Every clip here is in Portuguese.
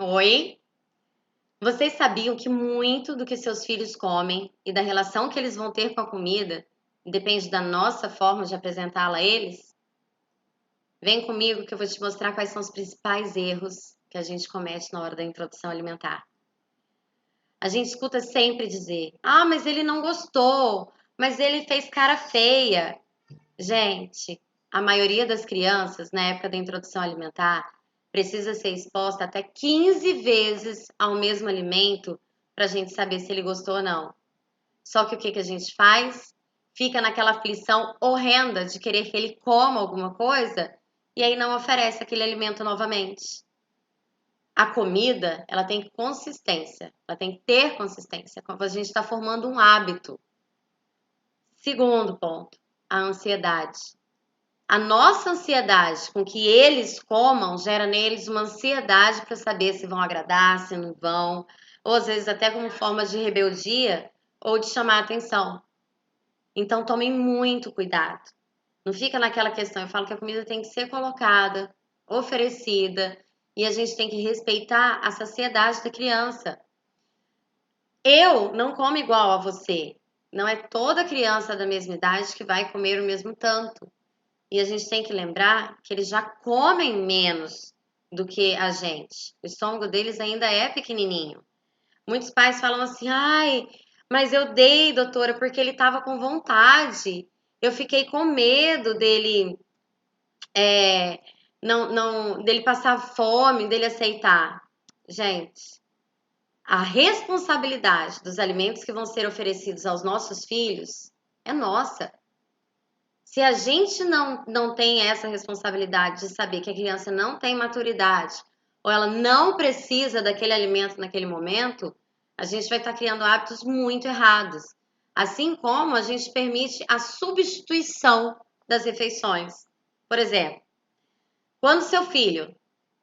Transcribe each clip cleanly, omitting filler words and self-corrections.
Oi? Vocês sabiam que muito do que seus filhos comem e da relação que eles vão ter com a comida depende da nossa forma de apresentá-la a eles? Vem comigo que eu vou te mostrar quais são os principais erros que a gente comete na hora da introdução alimentar. A gente escuta sempre dizer: ah, mas ele não gostou, mas ele fez cara feia. Gente, a maioria das crianças, na época da introdução alimentar, precisa ser exposta até 15 vezes ao mesmo alimento para a gente saber se ele gostou ou não. Só que o que que a gente faz? Fica naquela aflição horrenda de querer que ele coma alguma coisa e aí não oferece aquele alimento novamente. A comida, ela tem consistência, ela tem que ter consistência, como a gente está formando um hábito. Segundo ponto, a ansiedade. A nossa ansiedade com que eles comam gera neles uma ansiedade para saber se vão agradar, se não vão, ou às vezes até como forma de rebeldia ou de chamar atenção. Então tomem muito cuidado. Não fica naquela questão, eu falo que a comida tem que ser colocada, oferecida, e a gente tem que respeitar a saciedade da criança. Eu não como igual a você. Não é toda criança da mesma idade que vai comer o mesmo tanto. E a gente tem que lembrar que eles já comem menos do que a gente. O estômago deles ainda é pequenininho. Muitos pais falam assim: ai, mas eu dei, doutora, porque ele estava com vontade. Eu fiquei com medo dele, dele passar fome, dele aceitar. Gente, a responsabilidade dos alimentos que vão ser oferecidos aos nossos filhos é nossa. Se a gente não tem essa responsabilidade de saber que a criança não tem maturidade ou ela não precisa daquele alimento naquele momento, a gente vai estar criando hábitos muito errados. Assim como a gente permite a substituição das refeições. Por exemplo, quando seu filho,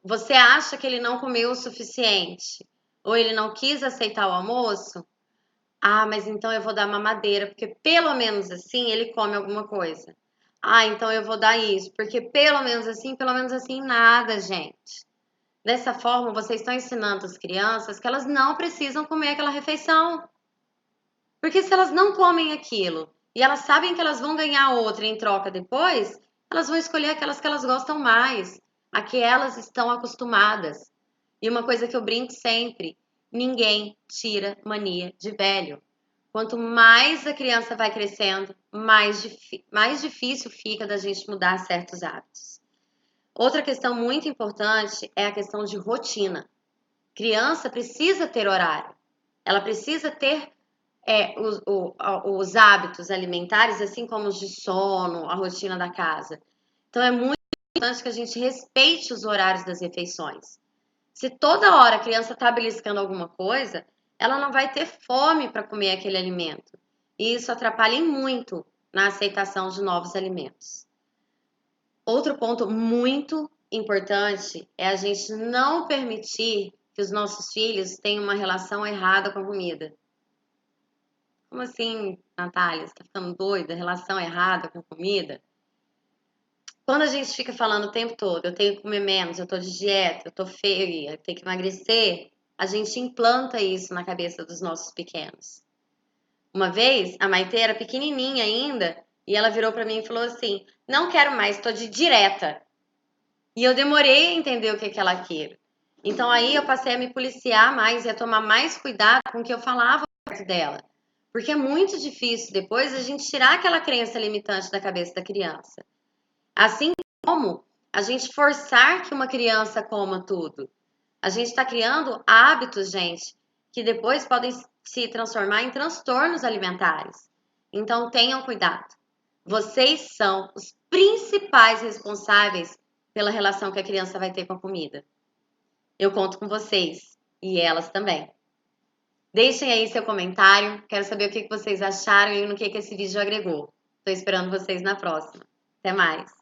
você acha que ele não comeu o suficiente ou ele não quis aceitar o almoço, ah, mas então eu vou dar mamadeira, porque pelo menos assim ele come alguma coisa. Ah, então eu vou dar isso, porque pelo menos assim, nada, gente. Dessa forma, vocês estão ensinando as crianças que elas não precisam comer aquela refeição. Porque se elas não comem aquilo e elas sabem que elas vão ganhar outra em troca depois, elas vão escolher aquelas que elas gostam mais, a que elas estão acostumadas. E uma coisa que eu brinco sempre: ninguém tira mania de velho. Quanto mais a criança vai crescendo, mais difícil fica da gente mudar certos hábitos. Outra questão muito importante é a questão de rotina. Criança precisa ter horário, ela precisa ter os hábitos alimentares, assim como os de sono, a rotina da casa. Então é muito importante que a gente respeite os horários das refeições. Se toda hora a criança está beliscando alguma coisa, ela não vai ter fome para comer aquele alimento. E isso atrapalha muito na aceitação de novos alimentos. Outro ponto muito importante é a gente não permitir que os nossos filhos tenham uma relação errada com a comida. Como assim, Natália? Você tá ficando doida? Relação errada com comida? Quando a gente fica falando o tempo todo, eu tenho que comer menos, eu tô de dieta, eu tô feia, eu tenho que emagrecer, a gente implanta isso na cabeça dos nossos pequenos. Uma vez, a Maitê era pequenininha ainda, e ela virou pra mim e falou assim: não quero mais, tô de dieta. E eu demorei a entender o que ela queria. Então aí eu passei a me policiar mais e a tomar mais cuidado com o que eu falava perto dela. Porque é muito difícil depois a gente tirar aquela crença limitante da cabeça da criança. Assim como a gente forçar que uma criança coma tudo. A gente está criando hábitos, gente, que depois podem se transformar em transtornos alimentares. Então tenham cuidado. Vocês são os principais responsáveis pela relação que a criança vai ter com a comida. Eu conto com vocês e elas também. Deixem aí seu comentário, quero saber o que vocês acharam e no que esse vídeo agregou. Estou esperando vocês na próxima. Até mais!